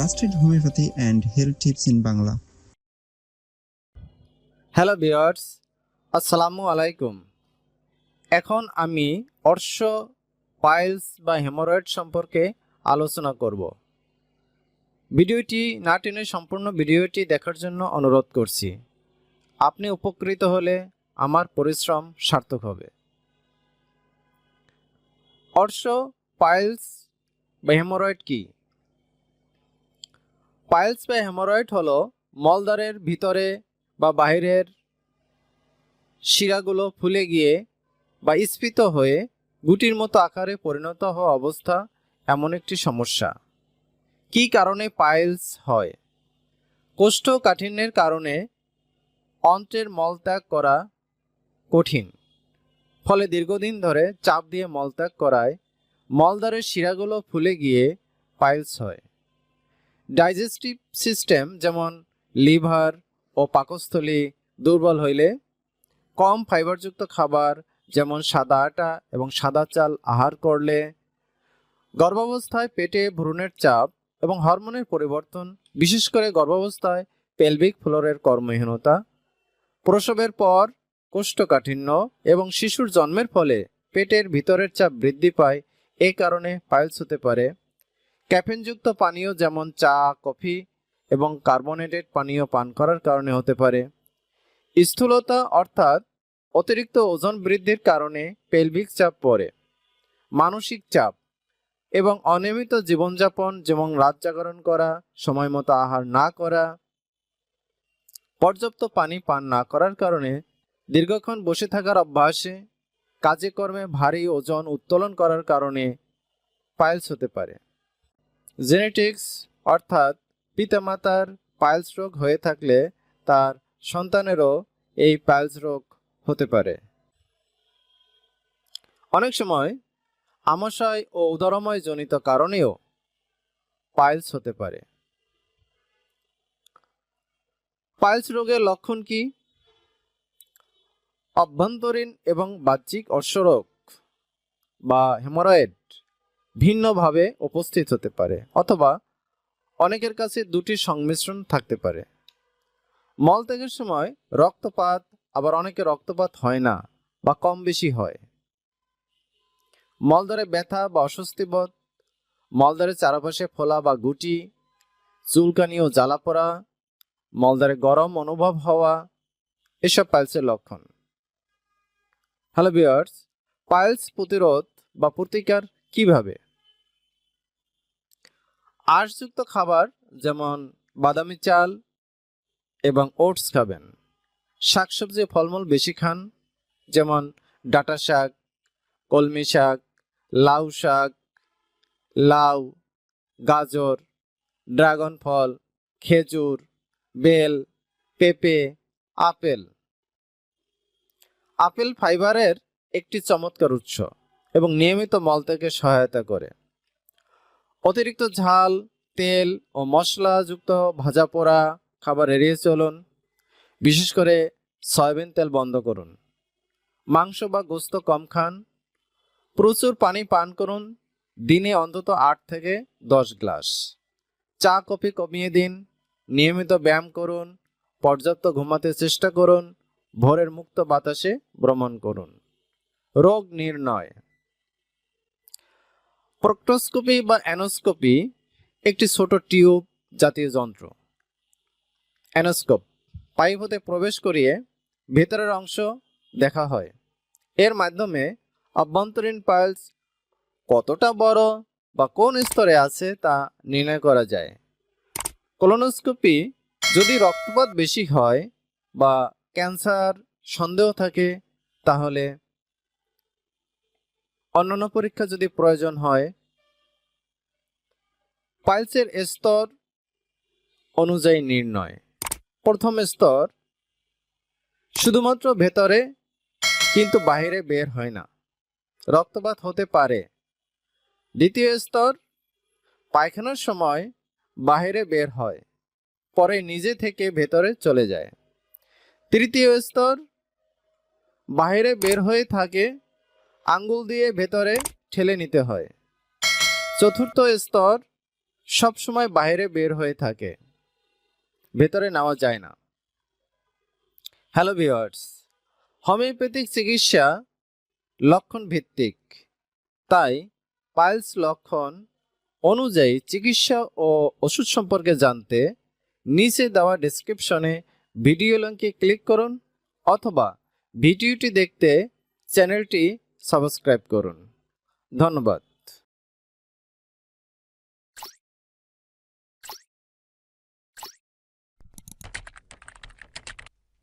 trusted homeopathy and health tips in Bangla. Hello viewers, আসসালামু আলাইকুম। এখন আমি অর্শ, পাইলস বা হেমোরয়েড সম্পর্কে আলোচনা করব। ভিডিওটি না টেনে সম্পূর্ণ ভিডিওটি দেখার জন্য অনুরোধ করছি। আপনি উপকৃত হলে আমার পরিশ্রম সার্থক হবে। অর্শ, পাইলস বা হেমোরয়েড কি? পাইলস বা হেমোরয়েড হলো মলদ্বারের ভিতরে বা বাহিরের শিরাগুলো ফুলে গিয়ে বা স্ফীত হয়ে গুটির মতো আকারে পরিণত হওয়া অবস্থা এমন একটি সমস্যা। কী কারণে পাইলস হয়? কোষ্ঠকাঠিন্যের কারণে অন্ত্রের মলত্যাগ করা কঠিন, ফলে দীর্ঘদিন ধরে চাপ দিয়ে মলত্যাগ করায় মলদ্বারের শিরাগুলো ফুলে গিয়ে পাইলস হয়। ডাইজেস্টিভ সিস্টেম যেমন লিভার ও পাকস্থলী দুর্বল হইলে, কম ফাইবারযুক্ত খাবার যেমন সাদা আটা এবং সাদা চাল আহার করলে, গর্ভাবস্থায় পেটে ভ্রূণের চাপ এবং হরমোনের পরিবর্তন, বিশেষ করে গর্ভাবস্থায় পেলভিক ফ্লোরের কর্মহীনতা, প্রসবের পর কোষ্ঠকাঠিন্য এবং শিশুর জন্মের ফলে পেটের ভিতরের চাপ বৃদ্ধি পায়, এই কারণে পাইলস হতে পারে। ক্যাফিনযুক্ত পানীয় যেমন চা, কফি এবং কার্বোনেটেড পানীয় পান করার কারণে হতে পারে। স্থূলতা অর্থাৎ অতিরিক্ত ওজন বৃদ্ধির কারণে পেলভিক চাপ পড়ে। মানসিক চাপ এবং অনিয়মিত জীবনযাপন যেমন রাত জাগরণ করা, সময় মতো আহার না করা, পর্যাপ্ত পানি পান না করার কারণে দীর্ঘক্ষণ বসে থাকার অভ্যাসে, কাজে কর্মে ভারী ওজন উত্তোলন করার কারণে পাইলস হতে পারে। জেনেটিক্স অর্থাৎ পিতামাতার পাইলস রোগ হয়ে থাকলে তার সন্তানেরও এই পাইলস রোগ হতে পারে। অনেক সময় আমাশয় ও উদরময় জনিত কারণেও পাইলস হতে পারে। পাইলস রোগের লক্ষণ কি? অভ্যন্তরীণ এবং বাহ্যিক অর্শরোগ বা হেমোরয়েড ভিন্নভাবে উপস্থিত হতে পারে, অথবা অনেকের কাছে দুটির সংমিশ্রণ থাকতে পারে। মলত্যাগের সময় রক্তপাত, আবার অনেকে রক্তপাত হয় না বা কম বেশি হয়। মলদ্বারে ব্যথা বা অস্বস্তিবোধ, মলদ্বারের চারপাশে ফোলা বা গুটি, চুলকানি ও জ্বালা পড়া, মলদ্বারে গরম অনুভব হওয়া, এসব পাইলসের লক্ষণ। হ্যালো ভিউয়ার্স, পাইলস প্রতিরোধ বা প্রতিকার কিভাবে? আঁশযুক্ত খাবার যেমন বাদামি চাল এবং ওটস খাবেন। শাকসবজি ফলমূল বেশি খান, যেমন ডাঁটা শাক, কলমি শাক, লাউ শাক, লাউ, গাজর, ড্রাগন ফল, খেজুর, বেল, পেঁপে, আপেল। আপেল ফাইবারের একটি চমৎকার উৎস এবং নিয়মিত মলত্যাগে সহায়তা করে। অতিরিক্ত ঝাল, তেল ও মশলাযুক্ত ভাজা পোড়া খাবার এড়িয়ে চলুন। বিশেষ করে সয়াবিন তেল বন্ধ করুন। মাংস বা গোশত কম খান। প্রচুর পানি পান করুন, দিনে অন্তত 8 থেকে 10 গ্লাস। চা কফি কমিয়ে দিন। নিয়মিত ব্যায়াম করুন। পর্যাপ্ত ঘুমাতে চেষ্টা করুন। ভোরের মুক্ত বাতাসে ভ্রমণ করুন। রোগ নির্ণয়। প্রক্টোস্কোপি বা অ্যানোস্কোপি একটি ছোট টিউব জাতীয় যন্ত্র। অ্যানোস্কোপ পাইপ হতে প্রবেশ করিয়ে ভেতরের অংশ দেখা হয়। এর মাধ্যমে অভ্যন্তরীণ পাইলস কতটা বড় বা কোন স্তরে আছে তা নির্ণয় করা যায়। কোলোনোস্কোপি যদি রক্তপাত বেশি হয় বা ক্যান্সার সন্দেহ থাকে, তাহলে অন্যান্য পরীক্ষা যদি প্রয়োজন হয়। পাইলসের স্তর অনুযায়ী নির্ণয়। প্রথম স্তর শুধুমাত্র ভেতরে, কিন্তু বাইরে বের হয় না, রক্তপাত হতে পারে। দ্বিতীয় স্তর পায়খানার সময় বাইরে বের হয়, পরে নিজে থেকে ভেতরে চলে যায়। তৃতীয় স্তর বাইরে বের হয়ে থাকে, আঙ্গুল দিয়ে ভেতরে ঠেলে নিতে হয়। চতুর্থ স্তর সবসময় বাইরে বের হয়ে থাকে, ভেতরে নেওয়া যায় না। হ্যালো ভিউয়ার্স, হোমিওপ্যাথিক চিকিৎসা লক্ষণ ভিত্তিক, তাই পাইলস লক্ষণ অনুযায়ী চিকিৎসা ও ওষুধ সম্পর্কে জানতে নিচে দেওয়া ডেসক্রিপশনে ভিডিও লিংকে ক্লিক করুন অথবা ভিডিওটি দেখতে চ্যানেলটি সাবস্ক্রাইব করুন। ধন্যবাদ।